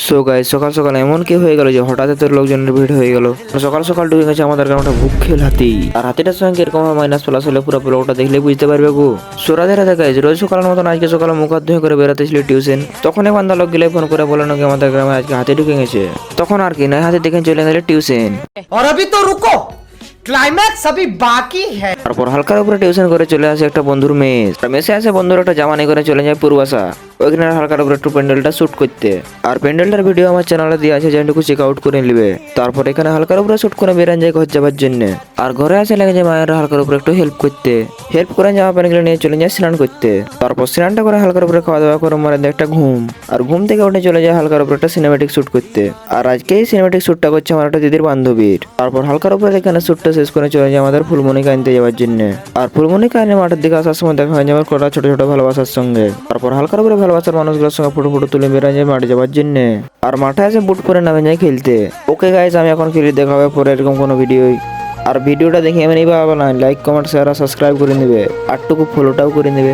So guys, সকাল সকাল এমন কি হয়ে গেল যে হঠাৎ এত লোকজনের ভিড় হয়ে গেল। সকাল সকাল ঢুকে গেছে আমাদের গ্রামটা ভুক্ষেল হাতি। আর হাতিটার সঙ্গে এরকম মাইনাস প্লাস হলে পুরো ওটা দেখলে বুঝতে পারবে গো। সোরাদের হাতে গাইস রোজ সকালের মতন আজকে সকালে মুখ হাত ধুয়ে করে বেড়াতেছিল টিউশন। তখন এক বান্দা লোক গেলে ফোন করে বলে নাকি আমাদের গ্রামে আজকে হাতি ঢুকে গেছে। তখন আর কি না, হাতি দেখে চলে গেলে টিউশন। और अभी तो रुको, क्लाइमैक्स अभी बाकी है। তারপর হালকার উপরে টিউশন করে চলে আসে একটা বন্ধুর মেস। মেসে আসে বন্ধুর একটা জামা নিয়ে করে চলে যায় পূর্বাশা ওইখানে হালকার উপরে একটু প্যান্ডেলটা শুট করতে। আর প্যান্ডেলটার ভিডিও আমার চ্যানেলে দিয়ে আছে, যেটুকু চেক আউট করে নিবে। তারপর এখানে হালকার উপরে শুট করে বেরান যায় ঘর যাবার জন্য। আর ঘরে আসে লেগে যায় মায়ের হালকার উপরে একটু হেল্প করতে। হেল্প করে জামা প্যান্টগুলো নিয়ে চলে যায় স্নান করতে। তারপর স্নানটা করে হালকার উপরে খাওয়া দাওয়া করে মারে দেয় একটা ঘুম। আর ঘুম থেকে উঠে চলে যায় হালকার উপরে একটা সিনেমেটিক শুট করতে। আর আজকে এই সিনেমেটিক শুটটা করছে আমার একটা দিদির বান্ধবীর। তারপর হালকার উপরে এখানে শুটটা শেষ করে চলে যায় আমাদের ফুলমণিকে আনতে যাওয়ার জন্য। আর ফুলমণিকে আনে মাঠের দিকে আসার সময় দেখা হয় যে আমার কটা ছোট ছোট ভালোবাসার সঙ্গে। তারপর হালকার উপরে ভালোবাসার মানুষগুলোর সঙ্গে ফটো ফটো তুলে বেরোয় যায় মাঠে যাওয়ার জন্য। আর মাঠে এসে বুট পরে নামে যায় খেলতে। ওকে গাইস, আমি এখন খেলি, দেখা হবে পরে এরকম কোনো ভিডিওই। আর ভিডিওটা দেখে এমনি ভালো না, লাইক কমেন্ট শেয়ার আর সাবস্ক্রাইব করে নেবে, আর টুকু ফলোটাও করে নেবে।